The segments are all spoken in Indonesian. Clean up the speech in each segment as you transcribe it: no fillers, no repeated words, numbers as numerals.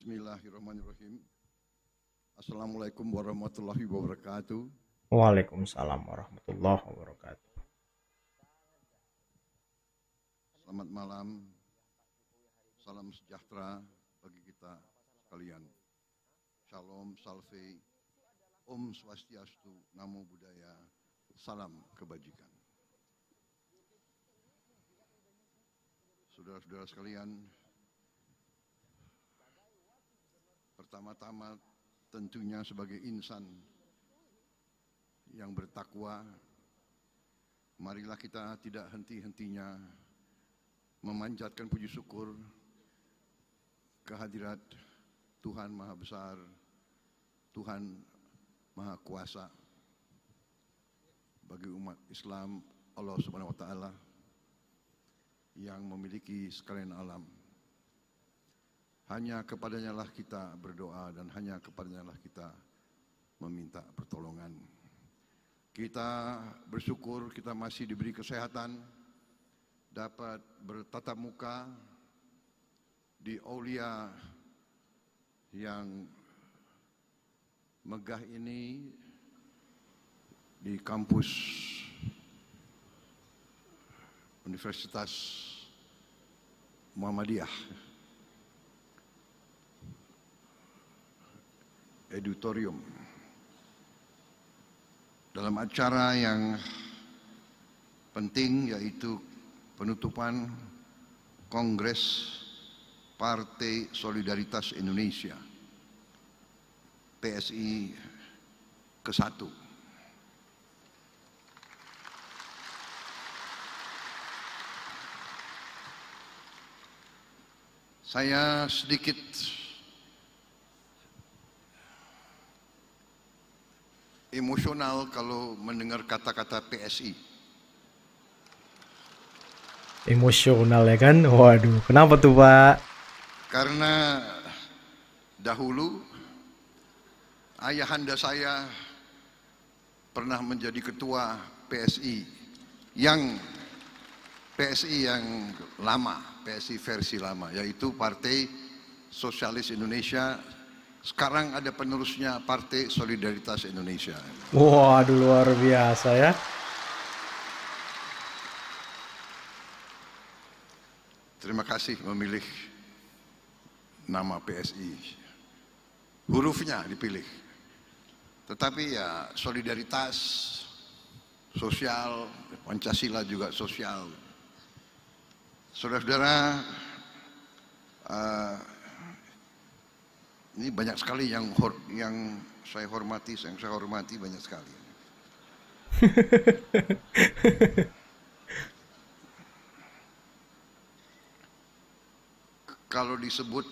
Bismillahirrahmanirrahim. Assalamualaikum warahmatullahi wabarakatuh. Waalaikumsalam warahmatullahi wabarakatuh. Selamat malam. Salam sejahtera bagi kita sekalian. Shalom, salve, Om Swastiastu, Namo Buddhaya, salam kebajikan. Saudara-saudara sekalian, pertama-tama tentunya sebagai insan yang bertakwa, marilah kita tidak henti-hentinya memanjatkan puji syukur kehadirat Tuhan Maha Besar, Tuhan Maha Kuasa bagi umat Islam, Allah Subhanahu wa Ta'ala yang memiliki sekalian alam. Hanya kepadanya lah kita berdoa dan hanya kepadanya lah kita meminta pertolongan. Kita bersyukur kita masih diberi kesehatan, dapat bertatap muka di aulia yang megah ini di kampus Universitas Muhammadiyah. Auditorium dalam acara yang penting, yaitu penutupan Kongres Partai Solidaritas Indonesia PSI ke-1. Saya sedikit emosional kalau mendengar kata-kata PSI. Emosional ya kan? Waduh, kenapa tuh Pak? Karena dahulu ayahanda saya pernah menjadi ketua PSI yang lama, PSI versi lama, yaitu Partai Sosialis Indonesia. Sekarang ada penerusnya, Partai Solidaritas Indonesia. Waduh, luar biasa ya. Terima kasih memilih nama PSI. Hurufnya dipilih. Tetapi ya solidaritas, sosial, Pancasila juga sosial. Saudara-saudara, ini banyak sekali yang saya hormati banyak sekali. Kalau disebut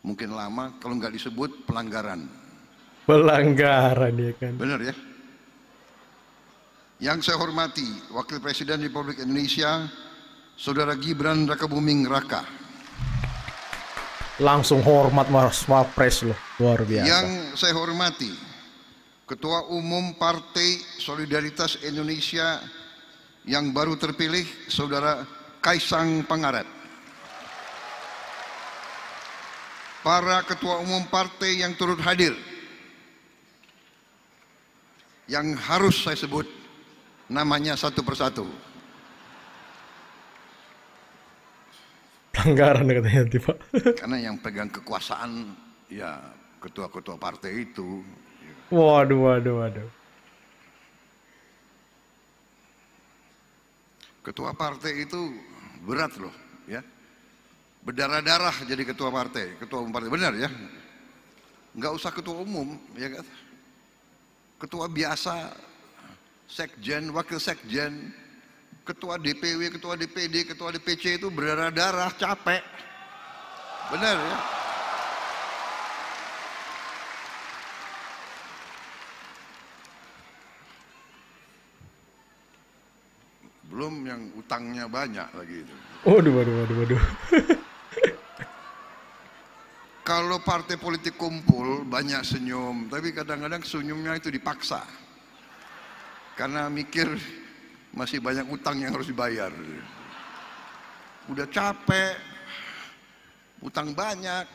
mungkin lama, kalau nggak disebut pelanggaran. Pelanggaran ya kan. Benar ya? Yang saya hormati Wakil Presiden Republik Indonesia, Saudara Gibran Rakabuming Raka. Langsung hormat Mas Wapres loh, luar biasa. Yang saya hormati Ketua Umum Partai Solidaritas Indonesia yang baru terpilih, Saudara Kaisang Pangarep. Para ketua umum partai yang turut hadir, yang harus saya sebut namanya satu persatu. Pelanggaran katanya nanti Pak. Karena yang pegang kekuasaan ya ketua-ketua partai itu. Waduh. Ketua partai itu berat loh ya. Berdarah-darah jadi ketua umum partai, benar ya? Nggak usah ketua umum, ya kan? Ketua biasa, sekjen, wakil sekjen, ketua DPW, ketua DPD, ketua DPC itu berdarah-darah, capek. Benar ya? Belum yang utangnya banyak lagi itu. Waduh. Kalau partai politik kumpul banyak senyum, tapi kadang-kadang senyumnya itu dipaksa. Karena mikir masih banyak utang yang harus dibayar. Udah capek, utang banyak,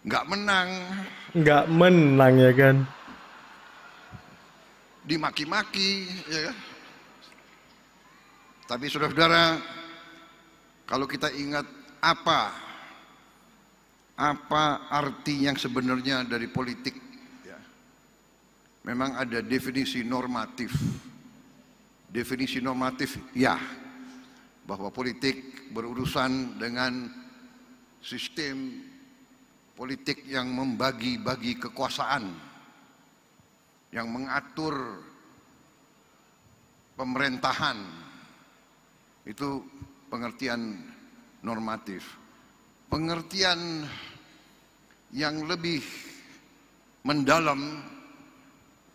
nggak menang, Nggak menang ya kan. dimaki-maki, ya kan? Tapi saudara-saudara, kalau kita ingat apa arti yang sebenarnya dari politik, ya, memang ada definisi normatif. Definisi normatif, ya, bahwa politik berurusan dengan sistem politik yang membagi-bagi kekuasaan, yang mengatur pemerintahan. Itu pengertian normatif. Pengertian yang lebih mendalam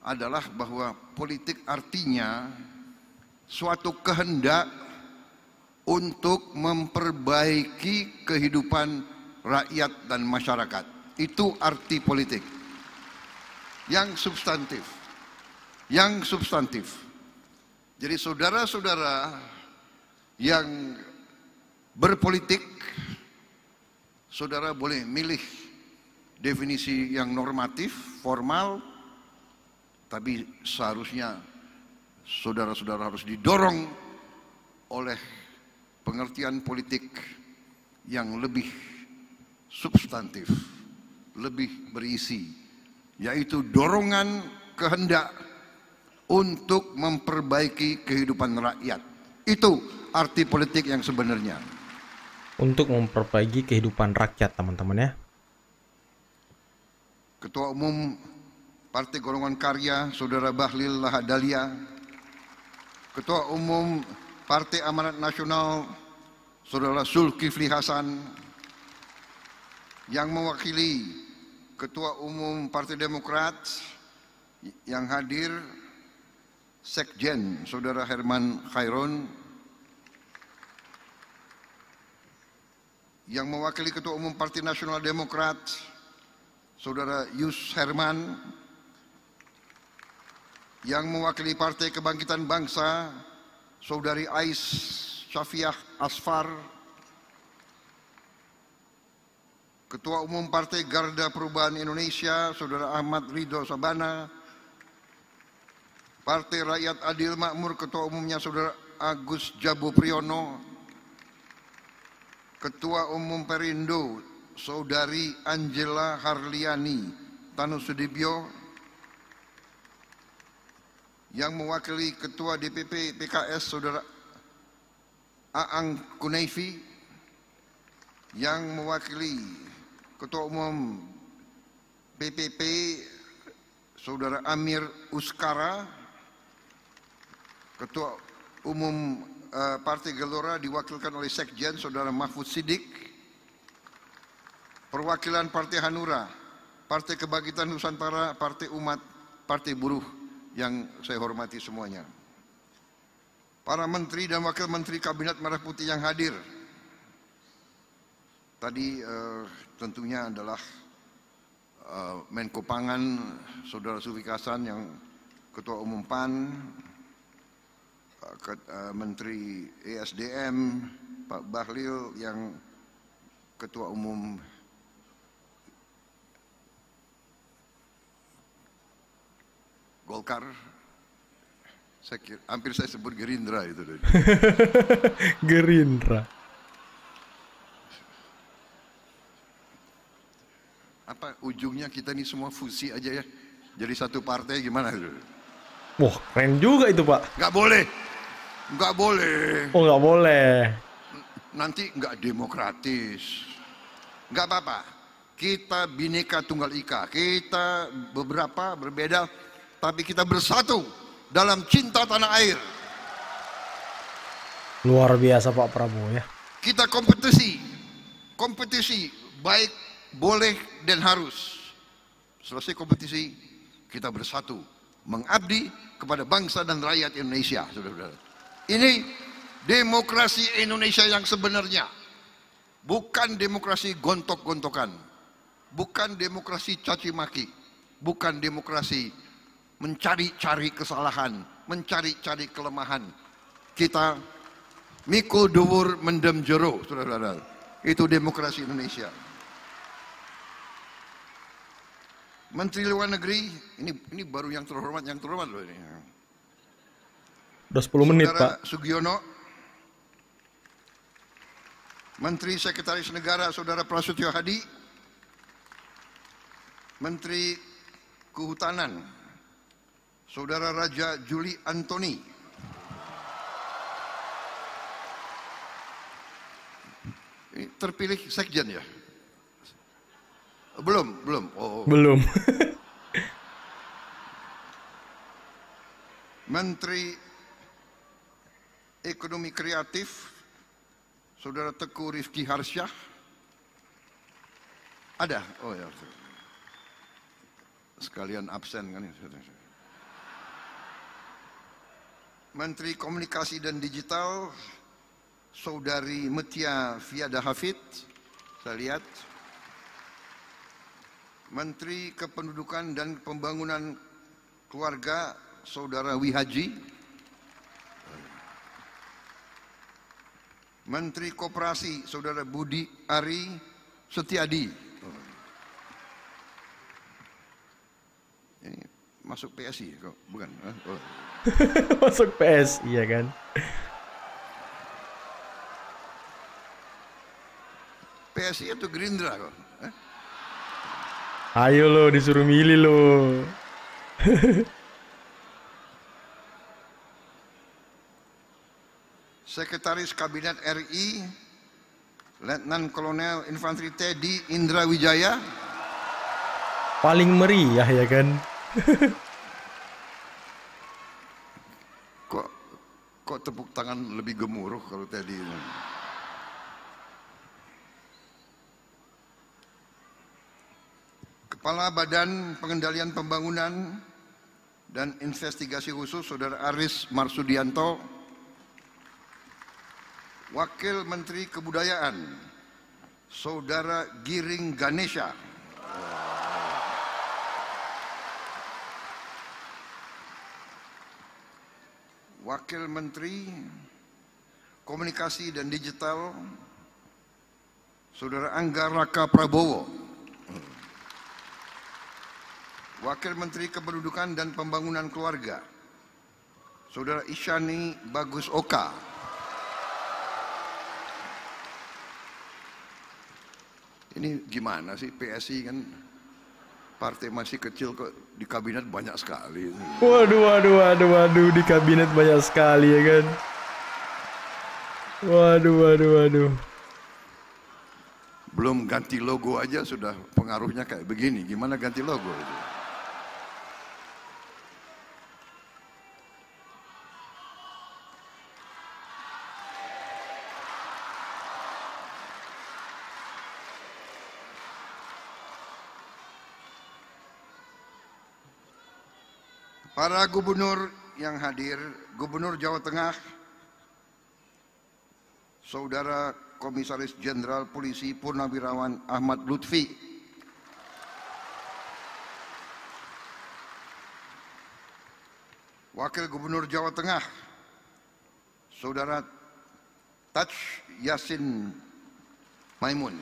adalah bahwa politik artinya suatu kehendak untuk memperbaiki kehidupan rakyat dan masyarakat. Itu arti politik yang substantif. Yang substantif. Jadi saudara-saudara yang berpolitik, saudara boleh milih definisi yang normatif, formal, tapi seharusnya saudara-saudara harus didorong oleh pengertian politik yang lebih substantif, lebih berisi, yaitu dorongan kehendak untuk memperbaiki kehidupan rakyat. Itu arti politik yang sebenarnya. Untuk memperbaiki kehidupan rakyat, teman-teman ya. Ketua Umum Partai Golongan Karya, Saudara Bahlil Lahadalia. Ketua Umum Partai Amanat Nasional, Saudara Zulkifli Hasan. Yang mewakili Ketua Umum Partai Demokrat yang hadir, Sekjen Saudara Herman Khairun. Yang mewakili Ketua Umum Partai Nasional Demokrat Saudara Yus Herman. Yang mewakili Partai Kebangkitan Bangsa Saudari Ais Syafiah Asfar. Ketua Umum Partai Garda Perubahan Indonesia Saudara Ahmad Ridho Sabana. Partai Rakyat Adil Makmur Ketua Umumnya Saudara Agus Jabo Priyono. Ketua Umum Perindo Saudari Angela Harliani Tanusudibyo. Yang mewakili Ketua DPP PKS Saudara Aang Kunaifi. Yang mewakili Ketua Umum PPP Saudara Amir Uskara. Ketua Umum Partai Gelora diwakilkan oleh Sekjen Saudara Mahfud Siddiq. Perwakilan Partai Hanura, Partai Kebangkitan Nusantara, Partai Umat, Partai Buruh yang saya hormati semuanya. Para menteri dan wakil menteri Kabinet Merah Putih yang hadir. Tadi tentunya adalah Menko Pangan Saudara Zulkifli Hasan yang Ketua Umum PAN, Menteri ESDM Pak Bahlil yang Ketua Umum Golkar. Hampir saya sebut Gerindra itu. Gerindra. Apa ujungnya kita ini semua fusi aja ya. Jadi satu partai gimana itu? Wah, keren juga itu, Pak. Nggak boleh. Nggak boleh. Oh, nggak boleh. Nanti nggak demokratis. Nggak apa-apa. Kita Bhinneka Tunggal Ika. Kita beberapa berbeda, tapi kita bersatu dalam cinta tanah air. Luar biasa Pak Prabowo ya. Kita kompetisi. Kompetisi baik, boleh, dan harus. Selesai kompetisi, kita bersatu. Mengabdi kepada bangsa dan rakyat Indonesia. Saudara-saudara. Ini demokrasi Indonesia yang sebenarnya. Bukan demokrasi gontok-gontokan. Bukan demokrasi caci maki. Bukan demokrasi mencari-cari kesalahan. Mencari-cari kelemahan. Kita mikul dhuwur mendem jero. Saudara-saudara. Itu demokrasi Indonesia. Menteri Luar Negeri, ini baru yang terhormat loh ini. Udah 10 menit, Saudara Pak. Sugiono. Menteri Sekretaris Negara Saudara Prasetyo Hadi. Menteri Kehutanan Saudara Raja Juli Antoni. Ini terpilih sekjen ya? Belum. Oh. Belum. Menteri Ekonomi Kreatif Saudara Teguh Rifki Harsyah. Ada? Oh ya. Sekalian absen kan. Menteri Komunikasi dan Digital Saudari Metia Fiada Hafid. Saya lihat. Menteri Kependudukan dan Pembangunan Keluarga Saudara Wihaji. Menteri Koperasi Saudara Budi Ari Setiadi. Ini masuk PSI kok, bukan? Oh. Masuk PS, iya kan? PSI atau Gerindra kok? Ayo lo, disuruh milih lo. Sekretaris Kabinet RI Letnan Kolonel Infanteri Teddy Indra Wijaya. Paling meriah ya kan? Kok tepuk tangan lebih gemuruh kalau Teddy ini? Kepala Badan Pengendalian Pembangunan dan Investigasi Khusus Saudara Aris Marsudianto. Wakil Menteri Kebudayaan Saudara Giring Ganesha. Wakil Menteri Komunikasi dan Digital Saudara Angga Raka Prabowo. Wakil Menteri Kependudukan dan Pembangunan Keluarga Saudara Isyani Bagus Oka. Ini gimana sih PSI kan partai masih kecil kok di kabinet banyak sekali. Waduh, di kabinet banyak sekali ya kan? Waduh. Belum ganti logo aja sudah pengaruhnya kayak begini. Gimana ganti logo itu? Para gubernur yang hadir, Gubernur Jawa Tengah, Saudara Komisaris Jenderal Polisi Purnawirawan Ahmad Lutfi, Wakil Gubernur Jawa Tengah, Saudara Taj Yasin Maimun,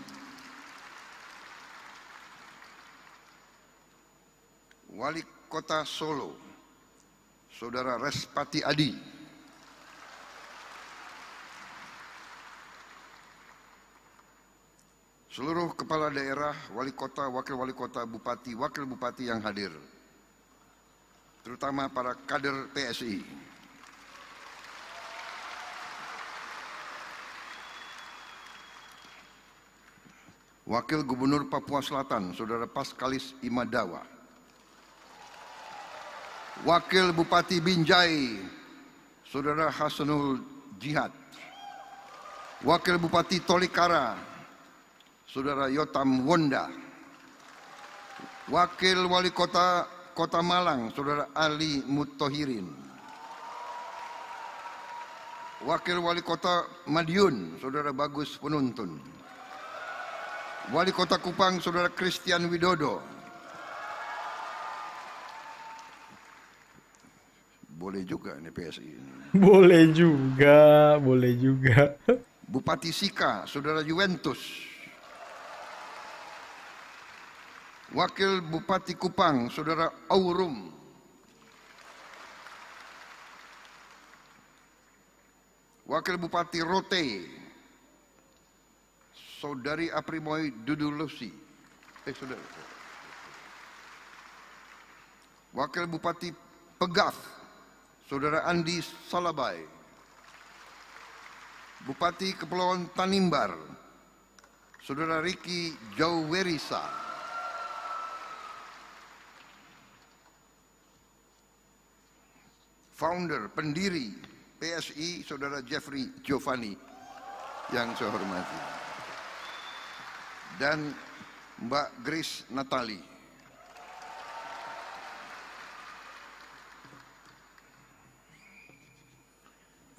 Wali Kota Solo, Saudara Respati Adi, seluruh kepala daerah, wali kota, wakil wali kota, bupati, wakil bupati yang hadir, terutama para kader PSI. Wakil Gubernur Papua Selatan, Saudara Paskalis Imadawa. Wakil Bupati Binjai, Saudara Hasanul Jihad. Wakil Bupati Tolikara, Saudara Yotam Wonda. Wakil Wali Kota Kota Malang, Saudara Ali Muttohirin. Wakil Wali Kota Madiun, Saudara Bagus Penuntun. Wali Kota Kupang, Saudara Christian Widodo. Boleh juga ini PSI ini. Boleh juga. Bupati Sika, Saudara Juventus. Wakil Bupati Kupang, Saudara Aurum. Wakil Bupati Rote, Saudari Aprimoy Dudulusi. Saudara. Wakil Bupati Pegaf, Saudara Andi Salabai. Bupati Kepulauan Tanimbar, Saudara Riki Jauwerisa. Founder, pendiri PSI, Saudara Jeffrey Giovanni yang saya hormati. Dan Mbak Grace Natali.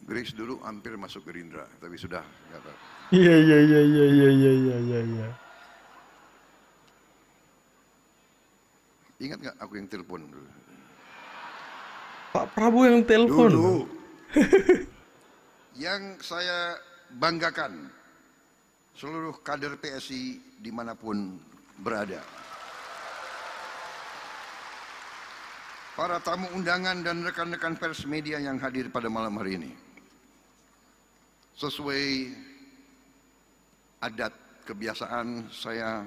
Grace dulu hampir masuk Gerindra, tapi sudah nggak tahu. Iya. Ingat nggak aku yang telepon dulu? Pak Prabowo yang telepon. Dulu. Yang saya banggakan, seluruh kader PSI dimanapun berada. Para tamu undangan dan rekan-rekan pers media yang hadir pada malam hari ini. Sesuai adat kebiasaan, saya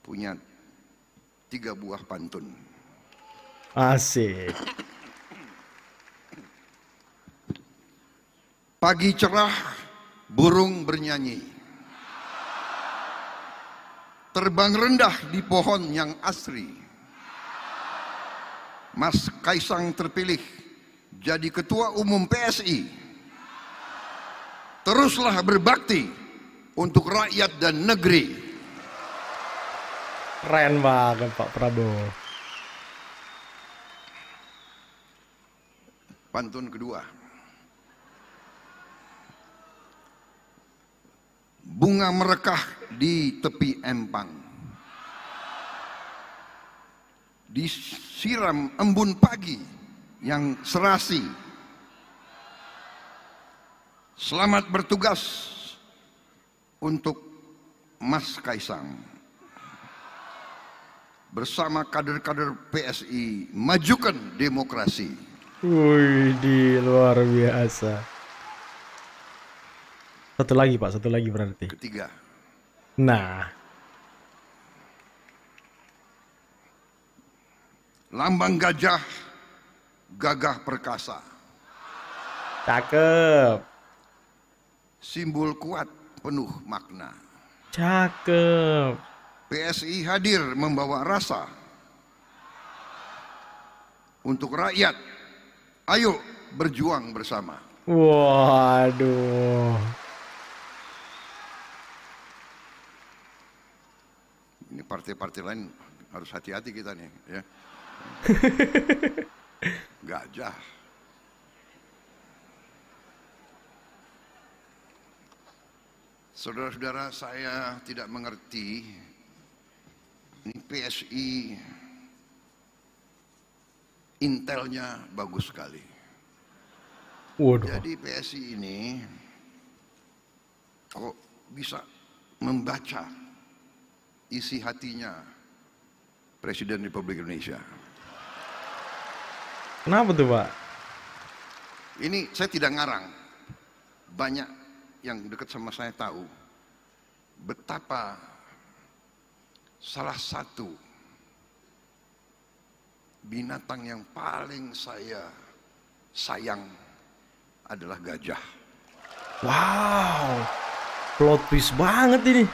punya 3 buah pantun. Asik. Pagi cerah, burung bernyanyi. Terbang rendah di pohon yang asri. Mas Kaisang terpilih jadi Ketua Umum PSI. Teruslah berbakti untuk rakyat dan negeri. Keren banget Pak Prabowo. Pantun kedua. Bunga merekah di tepi empang. Disiram embun pagi yang serasi. Selamat bertugas untuk Mas Kaisang. Bersama kader-kader PSI, majukan demokrasi. Wih, luar biasa. Satu lagi Pak, satu lagi berarti. Ketiga. Nah. Lambang gajah, gagah perkasa. Cakep. Simbol kuat, penuh makna. Cakep. PSI hadir membawa rasa untuk rakyat. Ayo berjuang bersama. Waduh. Ini partai-partai lain harus hati-hati kita nih, ya. Gajah. Saudara-saudara, saya tidak mengerti. Ini PSI intelnya bagus sekali. Waduh. Jadi PSI ini kok bisa membaca isi hatinya Presiden Republik Indonesia. Kenapa tuh Pak? Ini saya tidak ngarang. Banyak yang dekat sama saya tahu betapa salah satu binatang yang paling saya sayang adalah gajah. Wow, plot twist banget ini.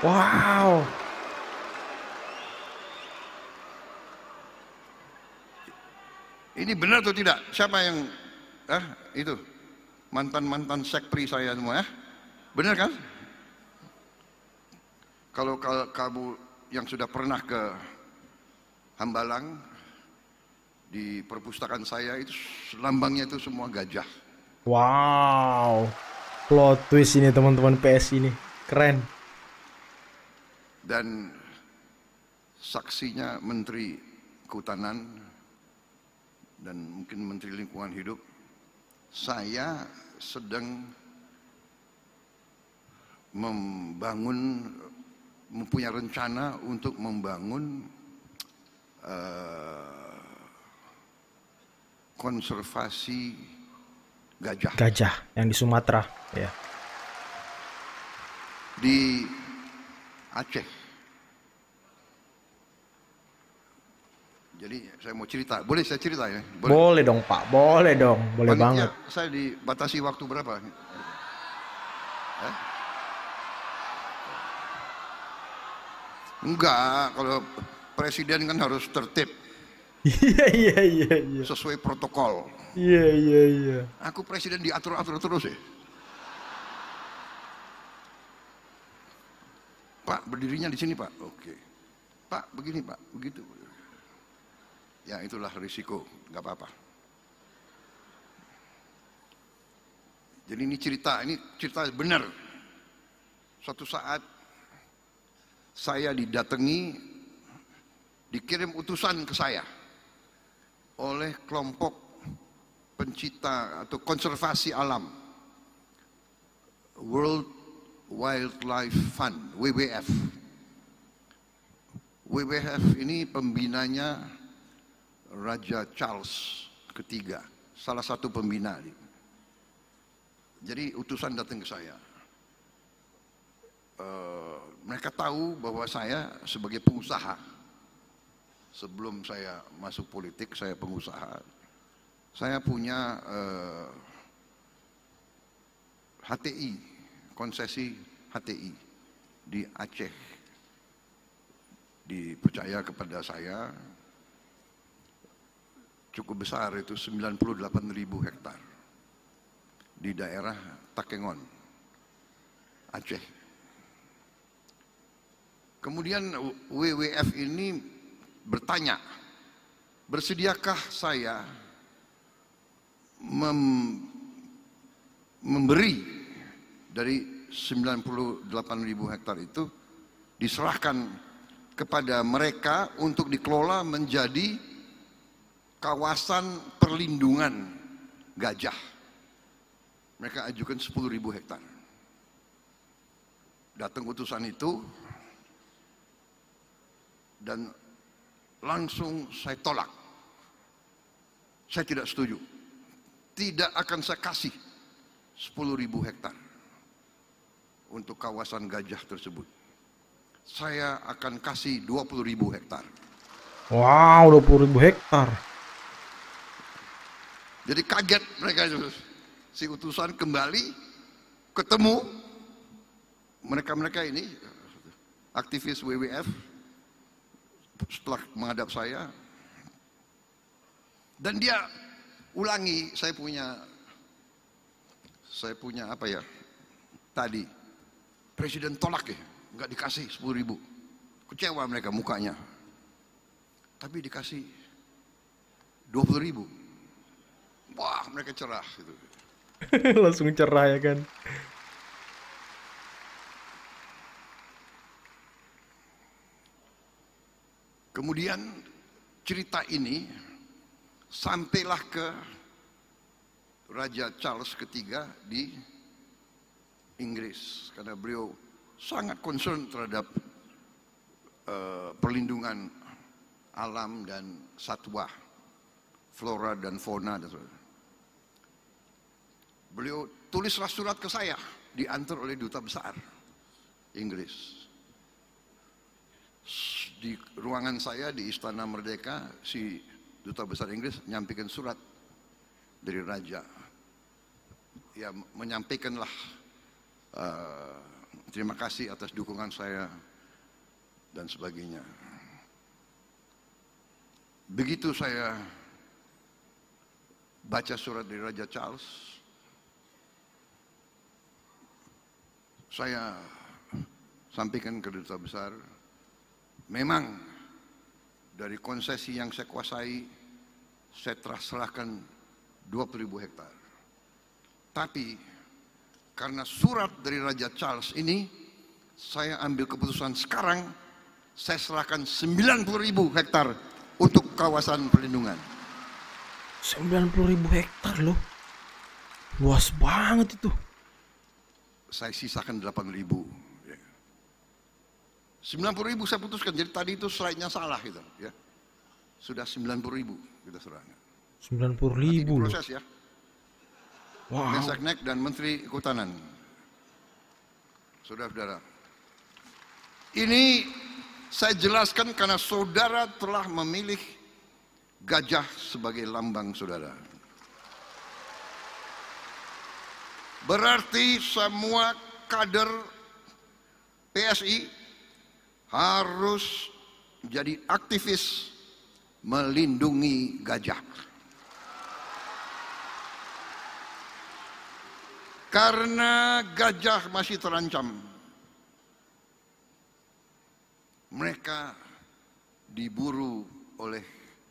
Wow. Ini benar atau tidak? Siapa yang itu mantan sekpri saya semua, ya? Benar kan? Kalau kamu yang sudah pernah ke Hambalang, di perpustakaan saya itu lambangnya itu semua gajah. Wow, plot twist ini teman-teman PS ini keren. Dan saksinya Menteri Kehutanan dan mungkin Menteri Lingkungan Hidup. Saya sedang mempunyai rencana untuk membangun konservasi gajah. Gajah yang di Sumatera, ya. Di Aceh. Jadi saya mau cerita, boleh saya cerita ya? Boleh dong Pak, boleh dong, boleh banget. Saya dibatasi waktu berapa? Enggak, kalau presiden kan harus tertib. Iya. Sesuai protokol. Iya. Aku presiden diatur-atur terus ya. Pak, berdirinya di sini Pak. Oke. Pak, begini Pak, begitu. Ya itulah risiko, nggak apa-apa. Jadi ini cerita benar. Suatu saat saya dikirim utusan ke saya oleh kelompok pencipta atau konservasi alam, World Wildlife Fund, WWF. WWF ini pembinanya Raja Charles III, salah satu pembina. Jadi utusan datang ke saya. Mereka tahu bahwa saya sebagai pengusaha, sebelum saya masuk politik saya pengusaha. Saya punya HTI, konsesi HTI di Aceh. Dipercaya kepada saya cukup besar, itu 98.000 hektar di daerah Takengon, Aceh. Kemudian WWF ini bertanya, bersediakah saya memberi dari 98.000 hektar itu diserahkan kepada mereka untuk dikelola menjadi kawasan perlindungan gajah. Mereka ajukan 10.000 hektar. Datang utusan itu dan langsung saya tolak. Saya tidak setuju. Tidak akan saya kasih 10.000 hektar untuk kawasan gajah tersebut. Saya akan kasih 20.000 hektar. Wow, 20.000 hektar. Jadi kaget mereka itu. Si utusan kembali ketemu mereka ini aktivis WWF setelah menghadap saya, dan dia ulangi, saya punya apa ya tadi, presiden tolak ya, nggak dikasih 10.000. Kecewa mereka mukanya, tapi dikasih 20.000. Wah, mereka cerah gitu. Langsung cerah ya kan. Kemudian cerita ini sampailah ke Raja Charles III di Inggris, karena beliau sangat concern terhadap perlindungan alam dan satwa, flora dan fauna dan sebagainya. Beliau tulislah surat ke saya, diantar oleh duta besar Inggris. Di ruangan saya di Istana Merdeka, si duta besar Inggris menyampaikan surat dari raja. Ya, menyampaikanlah terima kasih atas dukungan saya dan sebagainya. Begitu saya baca surat dari Raja Charles, saya sampaikan ke duta besar, memang dari konsesi yang saya kuasai, saya serahkan 20.000 hektar. Tapi karena surat dari Raja Charles ini, saya ambil keputusan sekarang, saya serahkan 90.000 hektar untuk kawasan perlindungan. 90.000 hektar loh. Luas banget itu. saya sisakan 8.000. 90.000 saya putuskan, jadi tadi itu slide-nya salah gitu ya. Sudah 90.000 kita serahkan. 90.000 loh. Proses ya. Wow. Menseknek dan Menteri Kehutanan. Saudara-saudara. Ini saya jelaskan karena saudara telah memilih gajah sebagai lambang saudara. Berarti semua kader PSI harus jadi aktivis melindungi gajah. Karena gajah masih terancam. Mereka diburu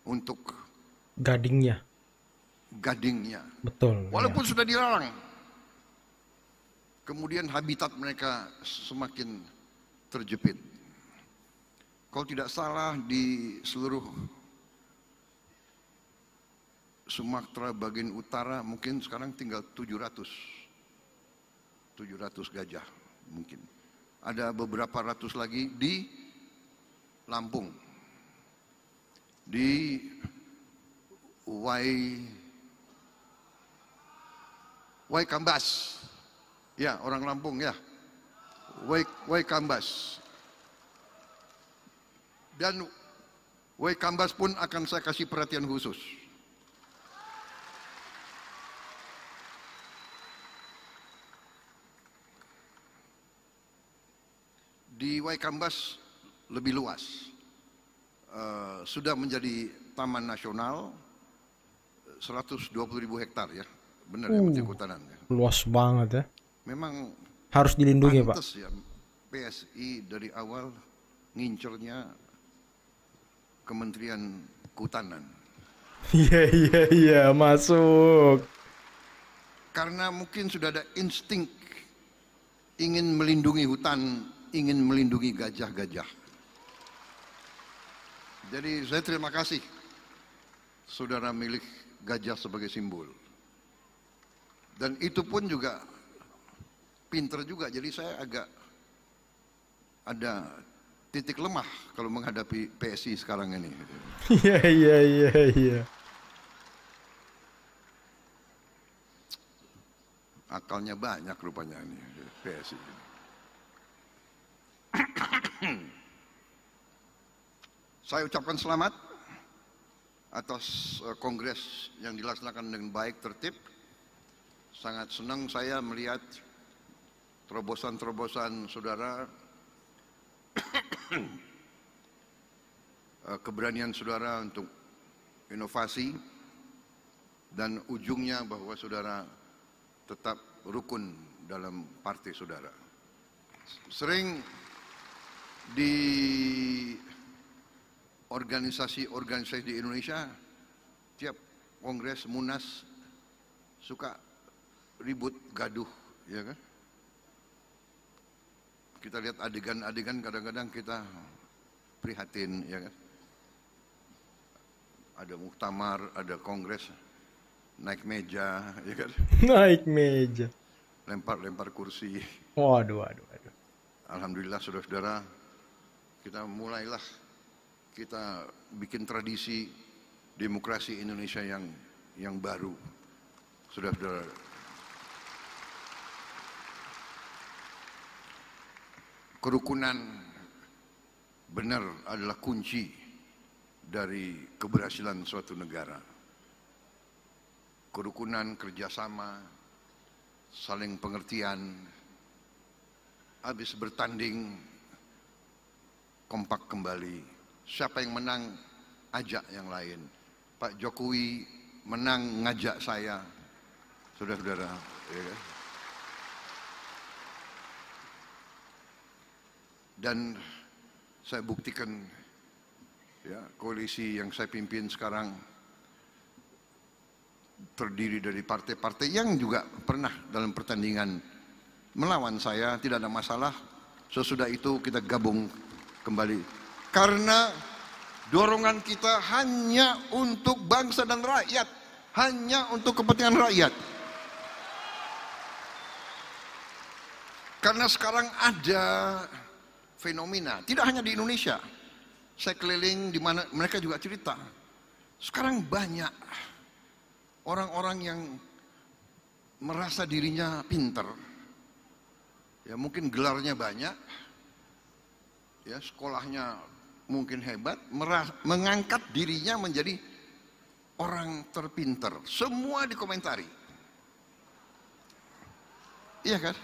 untuk gadingnya. Betul. Walaupun sudah dilarang. Kemudian habitat mereka semakin terjepit. Kalau tidak salah di seluruh Sumatera bagian utara mungkin sekarang tinggal 700 gajah mungkin. Ada beberapa ratus lagi di Lampung, di Waikambas, ya orang Lampung ya, Waikambas. Dan Waikambas pun akan saya kasih perhatian khusus. Di Waikambas lebih luas, sudah menjadi taman nasional 120.000 hektar ya, benar ya Menteri Kehutanan ya. Luas banget ya. Memang harus dilindungi Pak. Ya, PSI dari awal ngincernya Kementerian Kehutanan. Iya masuk. Karena mungkin sudah ada insting ingin melindungi hutan, ingin melindungi gajah-gajah. Jadi saya terima kasih saudara milik gajah sebagai simbol. Dan itu pun juga pinter juga, jadi saya agak ada titik lemah kalau menghadapi PSI sekarang ini. Iya. Akalnya banyak rupanya ini PSI. Saya ucapkan selamat atas kongres yang dilaksanakan dengan baik, tertib. Sangat senang saya melihat terobosan-terobosan saudara, keberanian saudara untuk inovasi, dan ujungnya bahwa saudara tetap rukun dalam partai saudara. Sering di organisasi-organisasi di Indonesia, tiap kongres, munas, suka ribut, gaduh, ya kan? Kita lihat adegan-adegan, kadang-kadang kita prihatin, ya kan? Ada muktamar, ada kongres, naik meja, ya kan? Naik meja. Lempar-lempar kursi. Waduh. Alhamdulillah saudara-saudara, mulailah kita bikin tradisi demokrasi Indonesia yang baru. Saudara-saudara, kerukunan benar adalah kunci dari keberhasilan suatu negara. Kerukunan, kerjasama, saling pengertian, habis bertanding kompak kembali. Siapa yang menang, ajak yang lain. Pak Jokowi menang, ngajak saya, saudara-saudara, ya kan? Dan saya buktikan ya, koalisi yang saya pimpin sekarang terdiri dari partai-partai yang juga pernah dalam pertandingan melawan saya, tidak ada masalah. Sesudah itu kita gabung kembali. Karena dorongan kita hanya untuk bangsa dan rakyat, hanya untuk kepentingan rakyat. Karena sekarang ada fenomena, tidak hanya di Indonesia. Saya keliling di mana mereka juga cerita. Sekarang banyak orang-orang yang merasa dirinya pinter. Ya mungkin gelarnya banyak. Ya sekolahnya mungkin hebat, mengangkat dirinya menjadi orang terpinter. Semua dikomentari. Iya kan?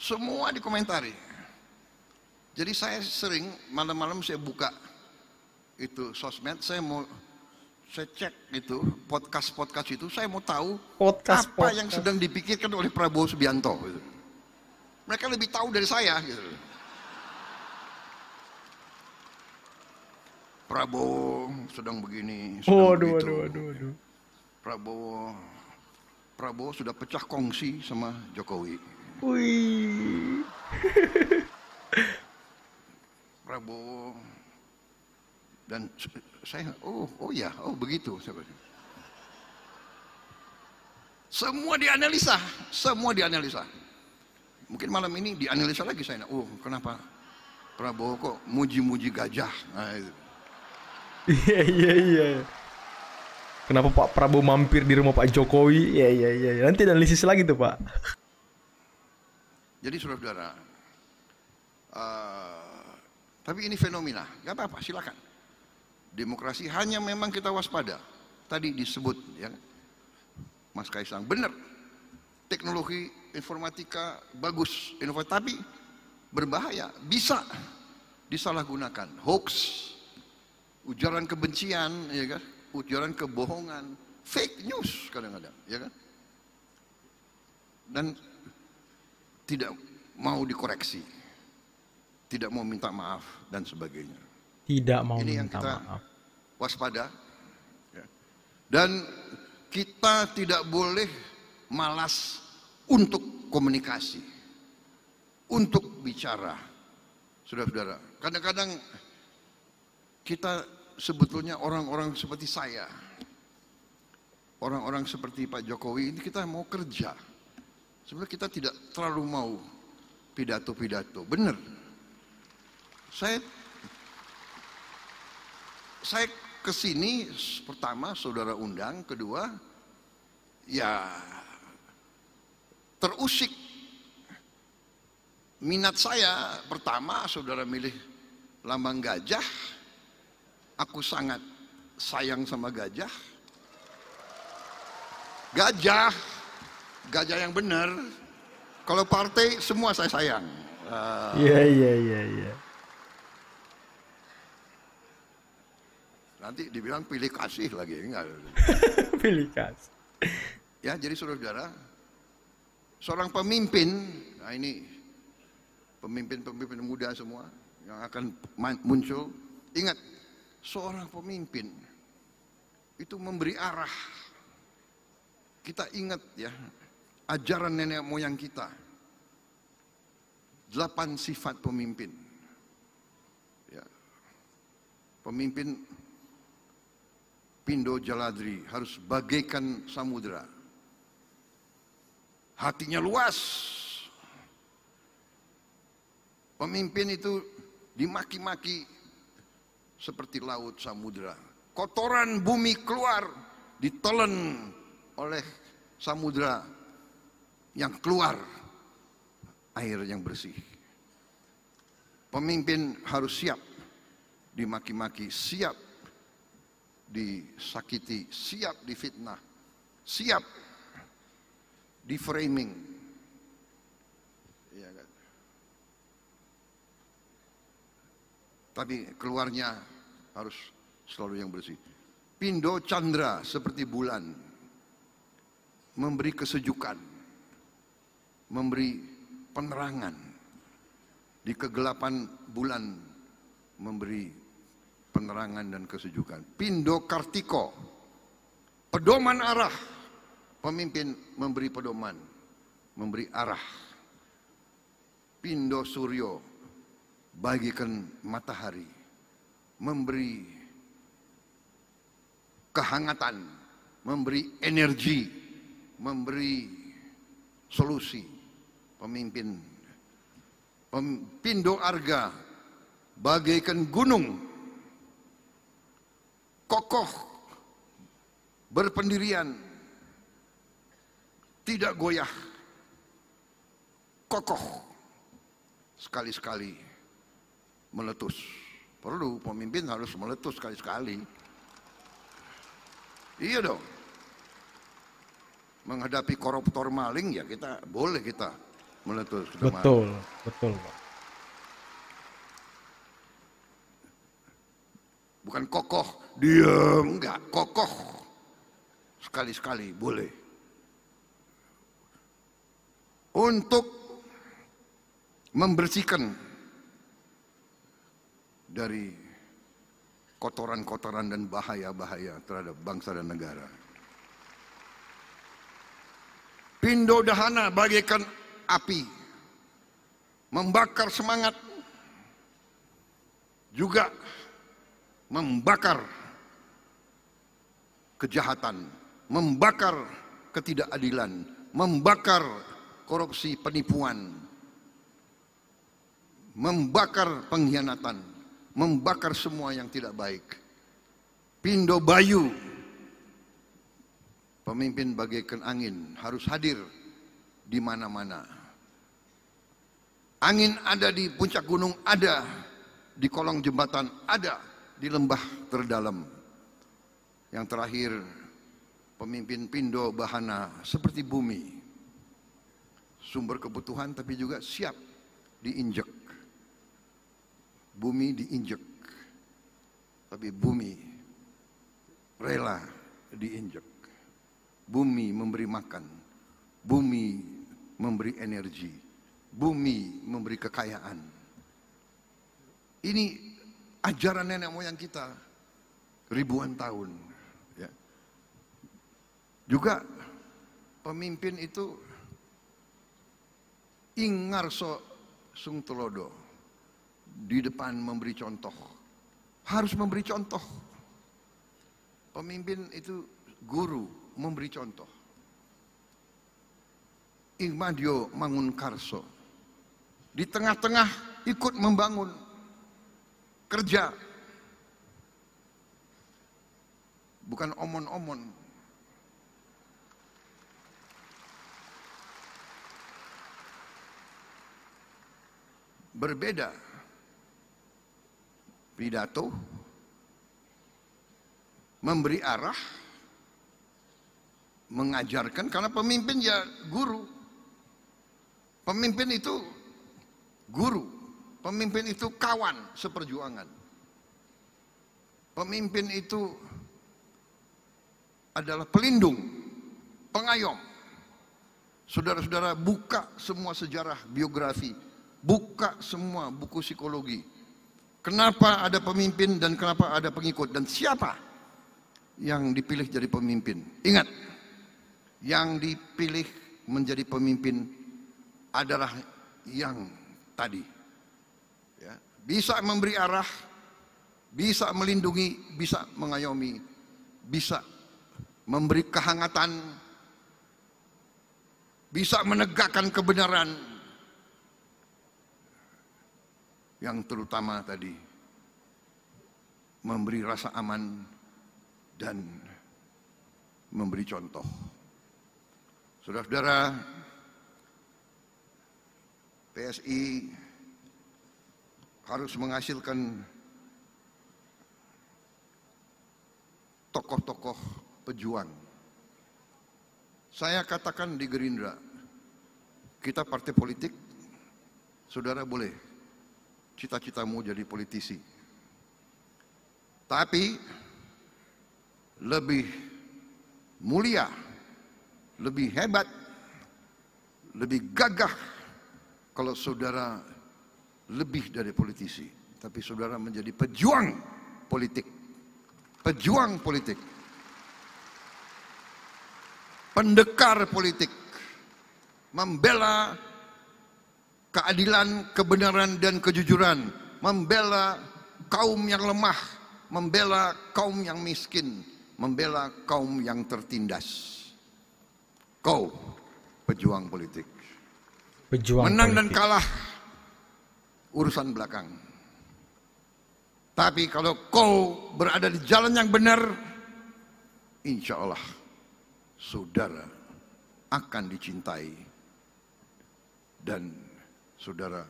Semua dikomentari. Jadi saya sering malam-malam saya buka itu sosmed, saya cek itu podcast itu, saya mau tahu apa yang sedang dipikirkan oleh Prabowo Subianto. Gitu. Mereka lebih tahu dari saya. Gitu. Prabowo sedang begini, sedang begitu. Prabowo sudah pecah kongsi sama Jokowi. Wih. Prabowo dan saya begitu. Semua dianalisa. Mungkin malam ini dianalisa lagi saya. Kenapa Prabowo kok muji-muji gajah? Nah, itu. Iya. Kenapa Pak Prabowo mampir di rumah Pak Jokowi? Iya. Nanti analisis lagi tuh Pak. Jadi saudara-saudara, tapi ini fenomena, nggak apa-apa, silakan. Demokrasi hanya memang kita waspada. Tadi disebut, ya, Mas Kaisang, benar. Teknologi informatika bagus, inovatif, tapi berbahaya, bisa disalahgunakan. Hoax, ujaran kebencian, ya kan? Ujaran kebohongan, fake news kadang-kadang, ya kan? Dan tidak mau dikoreksi, tidak mau minta maaf dan sebagainya. Tidak mau ini yang minta kita maaf. Waspada, ya. Dan kita tidak boleh malas untuk komunikasi, untuk bicara. Saudara-saudara, kadang-kadang kita sebetulnya orang-orang seperti saya, orang-orang seperti Pak Jokowi ini kita mau kerja. Sebenarnya kita tidak terlalu mau pidato-pidato. Benar. Saya kesini pertama saudara undang, kedua ya terusik minat saya. Pertama saudara milih lambang gajah, aku sangat sayang sama gajah yang benar. Kalau partai semua saya sayang. Iya. Nanti dibilang pilih kasih lagi, enggak. Pilih kasih. Ya, jadi saudara-saudara, seorang pemimpin, nah ini pemimpin-pemimpin muda semua yang akan muncul, ingat, seorang pemimpin itu memberi arah. Kita ingat ya, ajaran nenek moyang kita, 8 sifat pemimpin. Ya. Pemimpin Pindo Jaladri harus bagaikan samudra, hatinya luas. Pemimpin itu dimaki-maki seperti laut samudra. Kotoran bumi keluar, ditelan oleh samudra yang keluar air yang bersih. Pemimpin harus siap dimaki-maki, siap disakiti, siap difitnah, siap di framing. Ya kan? Tapi keluarnya harus selalu yang bersih. Pindo Chandra seperti bulan, memberi kesejukan, memberi penerangan di kegelapan bulan, memberi penerangan dan kesejukan. Pindo Kartiko, pedoman arah, pemimpin memberi pedoman, memberi arah. Pindo Suryo, bagikan matahari, memberi kehangatan, memberi energi, memberi solusi. pemimpin. Pindo Arga bagaikan gunung, kokoh, berpendirian, tidak goyah, kokoh, sekali-sekali meletus. Perlu pemimpin harus meletus sekali-sekali. Iya dong. Menghadapi koruptor maling ya kita boleh kita meletus. Betul, betul Pak. Bukan kokoh, diam, enggak, kokoh. Sekali-sekali boleh. Untuk membersihkan dari kotoran-kotoran dan bahaya-bahaya terhadap bangsa dan negara. Pindo Dahana bagaikan api, membakar semangat, juga membakar kejahatan, membakar ketidakadilan, membakar korupsi, penipuan, membakar pengkhianatan, membakar semua yang tidak baik. Pindo Bayu, pemimpin bagaikan angin, harus hadir di mana-mana. Angin ada di puncak gunung, ada di kolong jembatan, ada di lembah terdalam. Yang terakhir, pemimpin Pindo Bahana seperti bumi, sumber kebutuhan tapi juga siap diinjek. Bumi diinjek, tapi bumi rela diinjek. Bumi memberi makan, bumi memberi energi, bumi memberi kekayaan. Ini ajaran nenek moyang kita ribuan tahun. Ya. Juga pemimpin itu ingarso sung telodo, di depan memberi contoh, harus memberi contoh. Pemimpin itu guru, memberi contoh. Ingmadio Mangunkarso di tengah-tengah ikut membangun, kerja, bukan omon-omon. Berbeda pidato, memberi arah, mengajarkan, karena pemimpin ya guru. Pemimpin itu guru, pemimpin itu kawan seperjuangan. Pemimpin itu adalah pelindung, pengayom. Saudara-saudara, buka semua sejarah biografi, buka semua buku psikologi. Kenapa ada pemimpin dan kenapa ada pengikut, dan siapa yang dipilih jadi pemimpin. Ingat, yang dipilih menjadi pemimpin adalah yang tadi, ya, bisa memberi arah, bisa melindungi, bisa mengayomi, bisa memberi kehangatan, bisa menegakkan kebenaran, yang terutama tadi memberi rasa aman dan memberi contoh. Saudara-saudara, PSI harus menghasilkan tokoh-tokoh pejuang. Saya katakan di Gerindra, kita partai politik, saudara boleh cita-citamu jadi politisi. Tapi lebih mulia, lebih hebat, lebih gagah kalau saudara lebih dari politisi, tapi saudara menjadi pejuang politik. Pejuang politik. Pendekar politik. Membela keadilan, kebenaran, dan kejujuran. Membela kaum yang lemah. Membela kaum yang miskin. Membela kaum yang tertindas. Kau pejuang politik. Pejuang Menang dan politik. kalah urusan belakang. Tapi kalau kau berada di jalan yang benar, insya Allah saudara akan dicintai dan saudara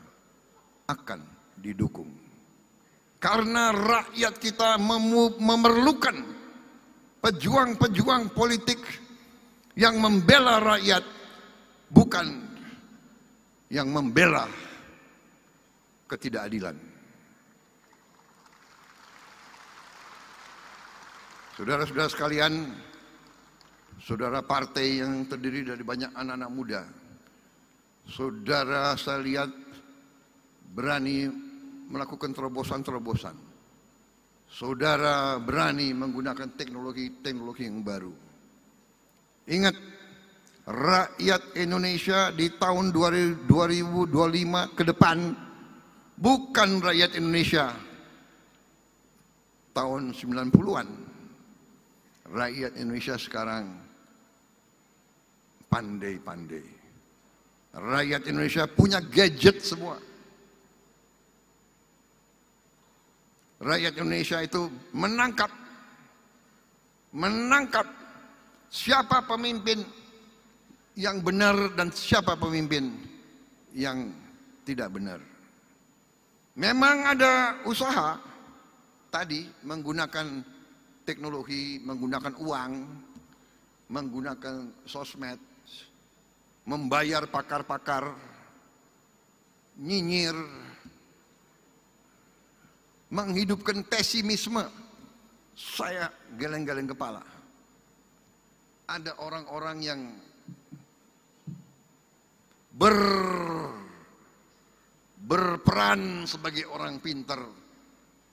akan didukung. Karena rakyat kita memerlukan pejuang-pejuang politik yang membela rakyat, bukan yang membela ketidakadilan. Saudara-saudara sekalian, saudara partai yang terdiri dari banyak anak-anak muda, saudara saya lihat berani melakukan terobosan-terobosan. Saudara berani menggunakan teknologi-teknologi yang baru. Ingat, rakyat Indonesia di tahun 2025 ke depan bukan rakyat Indonesia tahun 90-an. Rakyat Indonesia sekarang pandai-pandai. Rakyat Indonesia punya gadget semua. Rakyat Indonesia itu menangkap siapa pemimpin yang benar dan siapa pemimpin yang tidak benar. Memang ada usaha tadi menggunakan teknologi, menggunakan uang, menggunakan sosmed, membayar pakar-pakar, nyinyir, menghidupkan pesimisme. Saya geleng-geleng kepala. Ada orang-orang yang berperan sebagai orang pintar,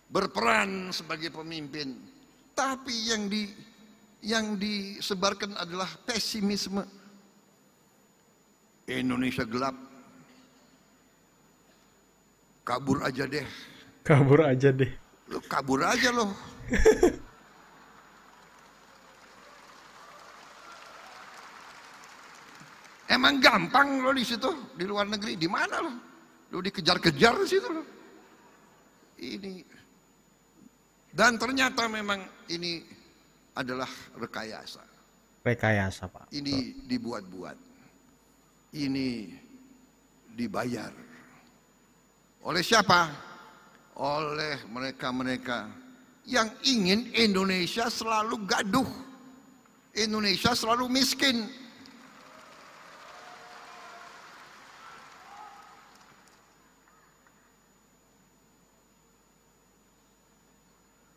berperan sebagai pemimpin, tapi yang disebarkan adalah pesimisme. Indonesia gelap, kabur aja deh. Kabur aja deh. Lo kabur aja loh. Emang gampang lo di situ, di luar negeri, di mana lo? Lo dikejar-kejar di situ lo. Ini. Dan ternyata memang ini adalah rekayasa. Rekayasa, Pak. Ini dibuat-buat. Ini dibayar. Oleh siapa? Oleh mereka-mereka yang ingin Indonesia selalu gaduh. Indonesia selalu miskin.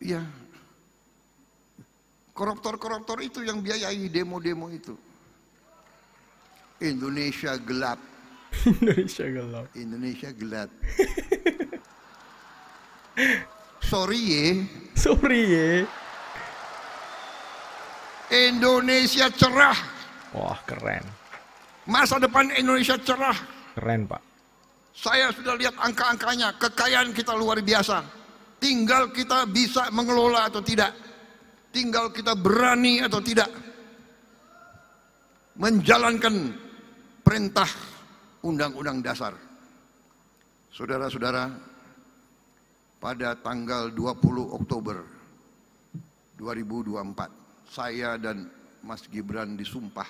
Ya, koruptor-koruptor itu yang biayai demo-demo itu. Indonesia gelap. Indonesia gelap. Indonesia gelap. Sorry ye. Sorry ye. Indonesia cerah. Wah, keren. Masa depan Indonesia cerah. Keren, Pak. Saya sudah lihat angka-angkanya. Kekayaan kita luar biasa. Tinggal kita bisa mengelola atau tidak. Tinggal kita berani atau tidak menjalankan perintah Undang-Undang Dasar. Saudara-saudara, pada tanggal 20 Oktober 2024, saya dan Mas Gibran disumpah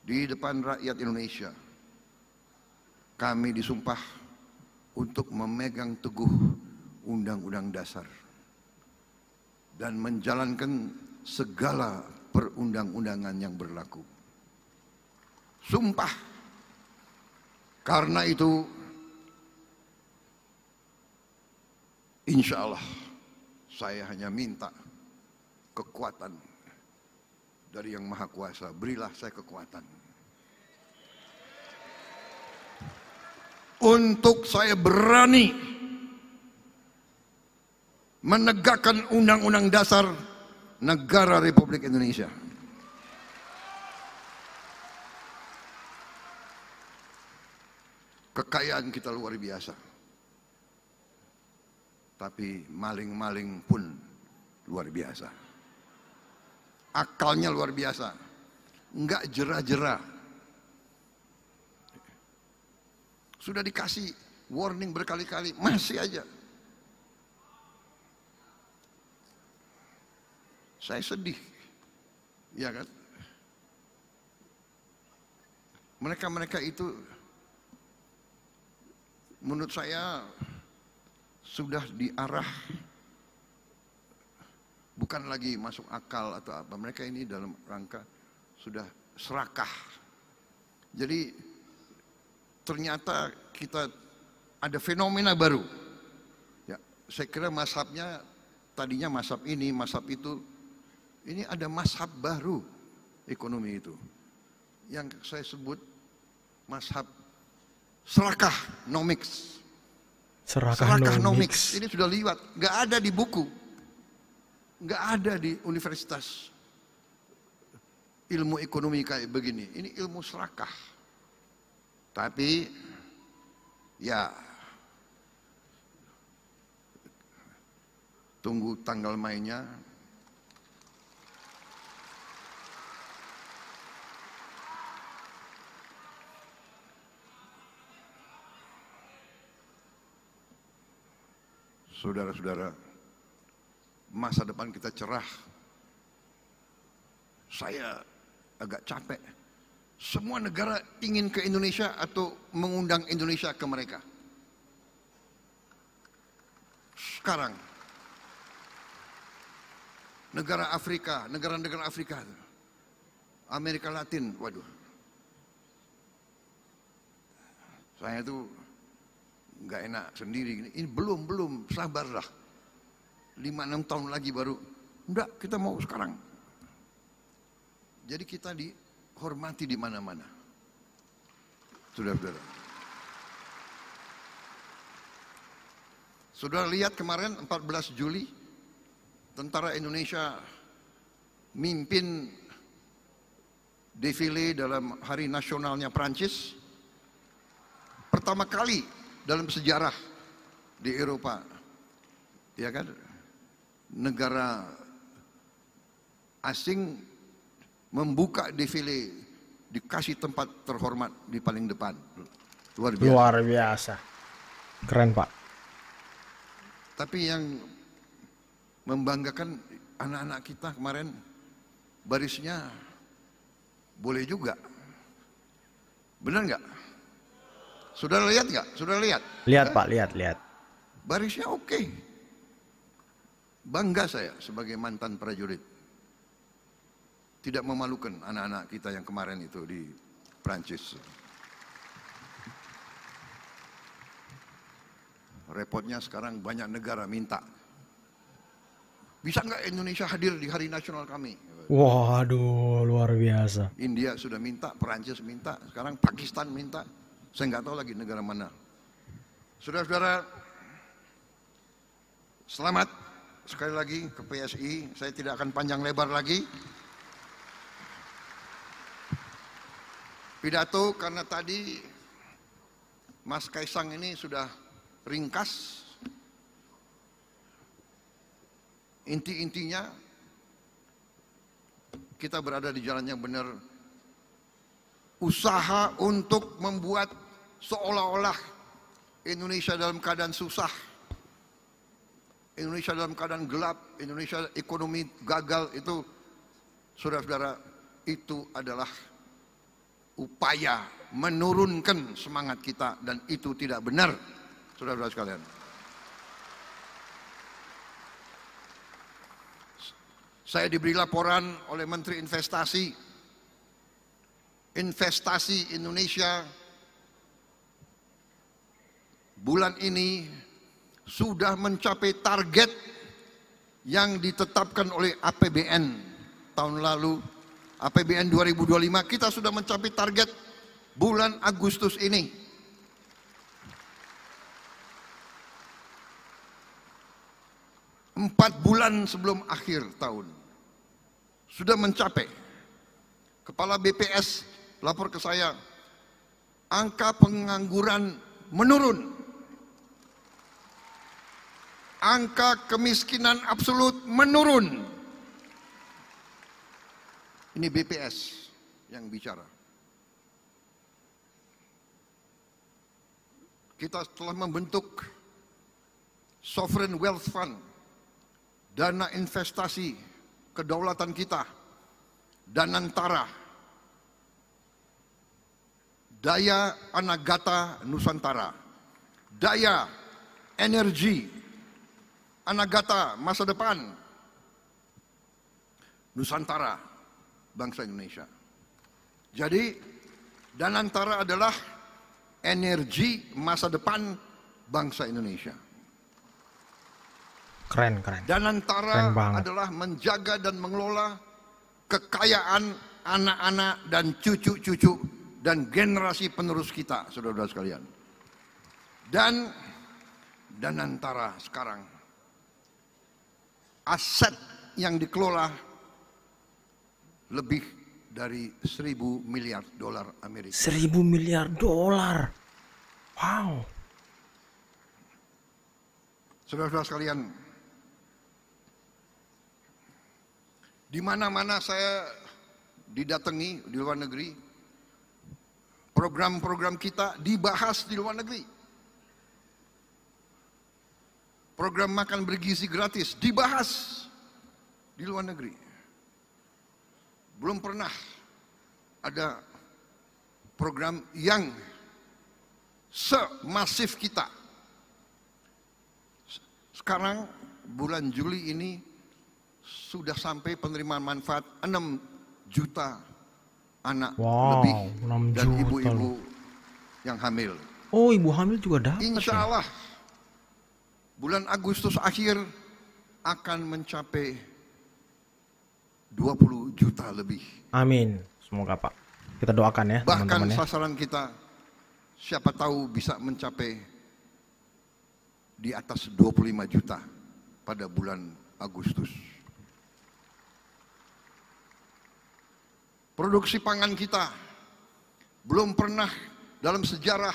di depan rakyat Indonesia. Kami disumpah untuk memegang teguh Undang-Undang Dasar dan menjalankan segala perundang-undangan yang berlaku. Sumpah. Karena itu, insya Allah saya hanya minta kekuatan dari Yang Maha Kuasa. Berilah saya kekuatan untuk saya berani menegakkan Undang-Undang Dasar Negara Republik Indonesia. Kekayaan kita luar biasa. Tapi maling-maling pun luar biasa. Akalnya luar biasa. Enggak jerah-jerah. Sudah dikasih warning berkali-kali, masih aja. Saya sedih, ya kan? Mereka-mereka itu menurut saya sudah diarah, bukan lagi masuk akal atau apa. Mereka ini dalam rangka sudah serakah. Jadi ternyata kita ada fenomena baru. Ya, saya kira mazhabnya tadinya mazhab ini, mazhab itu. Ini ada mazhab baru ekonomi itu. Yang saya sebut mazhab serakah nomics. Serakah nomics. Ini sudah liwat, nggak ada di buku, nggak ada di universitas ilmu ekonomi kayak begini. Ini ilmu serakah. Tapi ya tunggu tanggal mainnya. Saudara-saudara, masa depan kita cerah. Saya agak capek. Semua negara ingin ke Indonesia atau mengundang Indonesia ke mereka. Sekarang, negara Afrika, negara-negara Afrika, Amerika Latin, waduh. Saya itu nggak enak sendiri. Ini belum, sabarlah. 5-6 tahun lagi baru. Enggak, kita mau sekarang. Jadi kita dihormati di mana-mana. Saudara-saudara. Saudara lihat kemarin 14 Juli, tentara Indonesia mimpin defile dalam hari nasionalnya Prancis. Pertama kali dalam sejarah di Eropa, ya kan, negara asing membuka defile, dikasih tempat terhormat di paling depan. Luar biasa. Luar biasa. Keren, Pak. Tapi yang membanggakan anak-anak kita kemarin, barisnya boleh juga. Benar nggak? Saudara lihat nggak? Saudara lihat? Lihat Pak, lihat. Barisnya oke. Bangga saya sebagai mantan prajurit. Tidak memalukan anak-anak kita yang kemarin itu di Prancis. Repotnya sekarang banyak negara minta. Bisa nggak Indonesia hadir di hari nasional kami? Waduh, luar biasa. India sudah minta, Prancis minta, sekarang Pakistan minta. Saya nggak tahu lagi negara mana. Saudara-saudara, selamat sekali lagi ke PSI. Saya tidak akan panjang lebar lagi. Pidato karena tadi Mas Kaisang ini sudah ringkas. Inti-intinya kita berada di jalan yang benar. Usaha untuk membuat seolah-olah Indonesia dalam keadaan susah, Indonesia dalam keadaan gelap, Indonesia ekonomi gagal, itu saudara-saudara, itu adalah upaya menurunkan semangat kita, dan itu tidak benar, saudara-saudara sekalian. Saya diberi laporan oleh Menteri Investasi Indonesia bulan ini sudah mencapai target yang ditetapkan oleh APBN tahun lalu. APBN 2025 kita sudah mencapai target bulan Agustus ini. Empat bulan sebelum akhir tahun sudah mencapai. Kepala BPS lapor ke saya, angka pengangguran menurun, angka kemiskinan absolut menurun. Ini BPS yang bicara. kita telah membentuk Sovereign Wealth Fund, dana investasi kedaulatan kita, Danantara, Daya Anagata Nusantara, Daya Energi Anagata masa depan Nusantara bangsa Indonesia. Jadi Danantara adalah energi masa depan bangsa Indonesia. Keren. Danantara Keren banget. adalah menjaga dan mengelola kekayaan anak-anak dan cucu-cucu dan generasi penerus kita, saudara-saudara sekalian. Dan Danantara sekarang aset yang dikelola lebih dari 1.000 miliar dolar Amerika. 1.000 miliar dolar. Wow. Saudara-saudara sekalian, di mana-mana saya didatangi di luar negeri, program-program kita dibahas di luar negeri. Program makan bergizi gratis dibahas di luar negeri. Belum pernah ada program yang semasif kita. Sekarang bulan Juli ini sudah sampai penerimaan manfaat 6 juta anak lebih 6 dan juta ibu-ibu yang hamil. Oh, ibu hamil juga dapat. Insya ya? Allah bulan Agustus akhir akan mencapai 20 juta lebih. Amin. Semoga Pak. Kita doakan ya Bahkan teman-teman ya. sasaran kita siapa tahu bisa mencapai di atas 25 juta pada bulan Agustus. Produksi pangan kita belum pernah dalam sejarah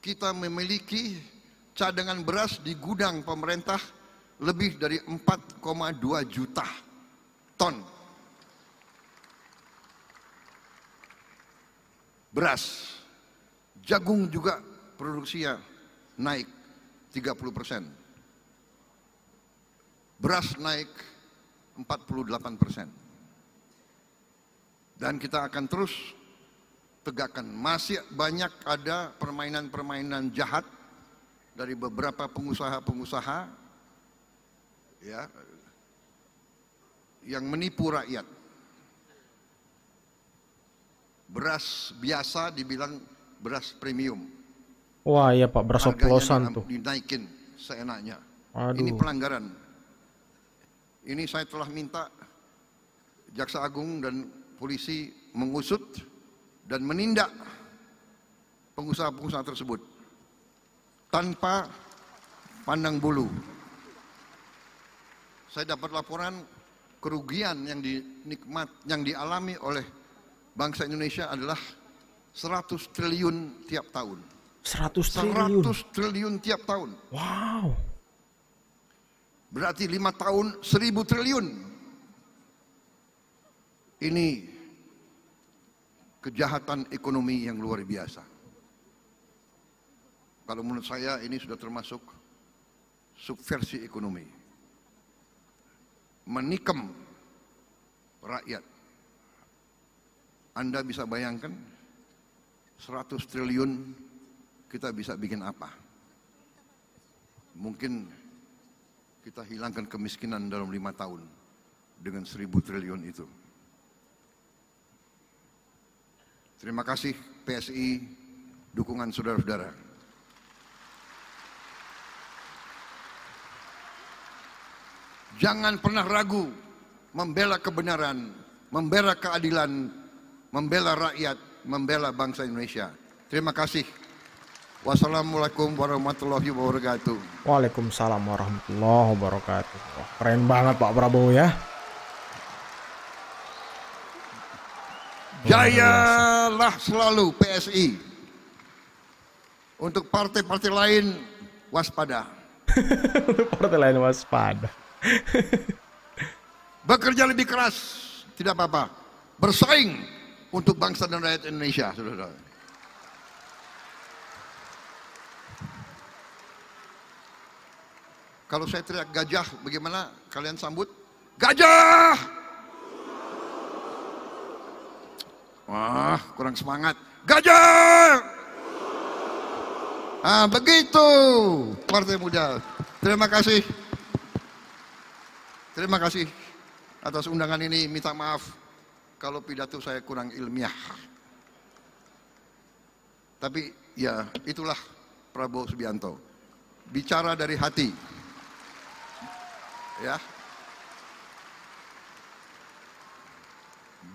kita memiliki cadangan beras di gudang pemerintah lebih dari 4,2 juta ton beras. Jagung juga produksinya naik 30%. Beras naik 48%. Dan kita akan terus tegakkan. Masih banyak ada permainan-permainan jahat dari beberapa pengusaha-pengusaha ya yang menipu rakyat. Beras biasa dibilang beras premium. Wah iya Pak, beras oplosan tuh. Dinaikin seenaknya. Aduh. Ini pelanggaran. Ini saya telah minta Jaksa Agung dan polisi mengusut dan menindak pengusaha-pengusaha tersebut tanpa pandang bulu. Saya dapat laporan kerugian yang dialami oleh bangsa Indonesia adalah 100 triliun tiap tahun. 100 triliun. 100 triliun tiap tahun. Wow. Berarti 5 tahun 1.000 triliun. Ini kejahatan ekonomi yang luar biasa. Kalau menurut saya ini sudah termasuk subversi ekonomi. Menikam rakyat. Anda bisa bayangkan 100 triliun kita bisa bikin apa? Mungkin kita hilangkan kemiskinan dalam 5 tahun dengan 1.000 triliun itu. Terima kasih PSI, dukungan saudara-saudara. Jangan pernah ragu membela kebenaran, membela keadilan, membela rakyat, membela bangsa Indonesia. Terima kasih. Wassalamualaikum warahmatullahi wabarakatuh. Waalaikumsalam warahmatullahi wabarakatuh. Wah, keren banget Pak Prabowo ya. Jayalah selalu PSI. Untuk partai-partai lain waspada. Untuk partai lain waspada. Bekerja lebih keras, tidak apa-apa. Bersaing untuk bangsa dan rakyat Indonesia, saudara. Kalau saya teriak gajah, bagaimana kalian sambut? Gajah! Wah, kurang semangat. Gajah! Ah, begitu Partai Muda. Terima kasih. Terima kasih atas undangan ini. Minta maaf kalau pidato saya kurang ilmiah. Tapi ya itulah Prabowo Subianto. Bicara dari hati. Ya.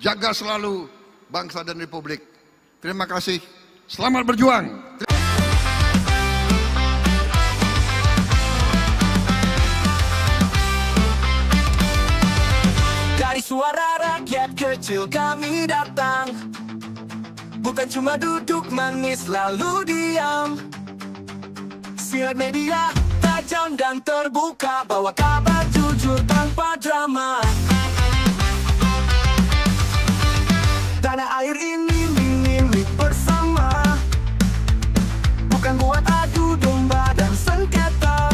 Jaga selalu bangsa dan republik. Terima kasih. Selamat berjuang. Dari suara rakyat kecil kami datang, bukan cuma duduk manis lalu diam. Siar media tajam dan terbuka, bawa kabar jujur tanpa drama. Tanah air ini milik bersama, bukan buat adu domba dan sengketa.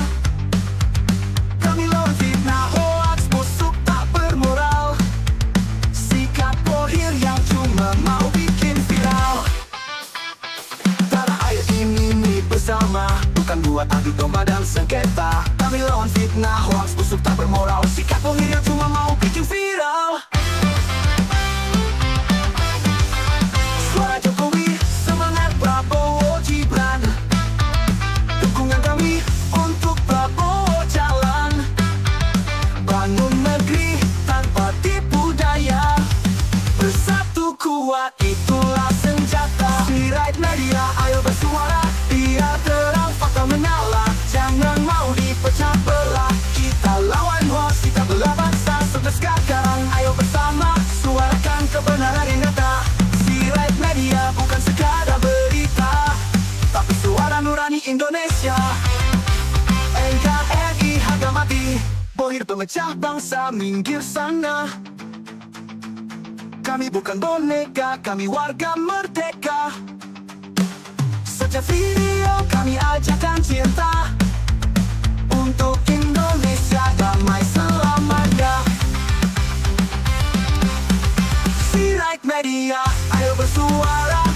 Kami lawan fitnah, hoaks, busuk tak bermoral, sikap bohir yang cuma mau bikin viral. Tanah air ini milik bersama, bukan buat adu domba dan sengketa. Kami lawan fitnah, hoaks, busuk tak bermoral, sikap bohir yang cuma mau bikin viral. Suara Jokowi, semangat Prabowo Gibran, dukungan kami untuk Prabowo jalan. Bangun negeri tanpa tipu daya, bersatu kuat itulah senjata. Sirait media, ayo bersuara, biar terang fakta menyala. Jangan mau dipecah belah, kita lawan hoaks, kita belah bangsa sekarang. Ayo bersama, suarakan kebenaran yang nyata. Sirait media bukan sekadar berita, tapi suara nurani Indonesia. NKRI harga mati, bohir pemecah bangsa minggir sana. Kami bukan boneka, kami warga merdeka. Setiap video kami ajarkan cinta untuk Indonesia damai selamanya. Sirait media, ayo bersuara,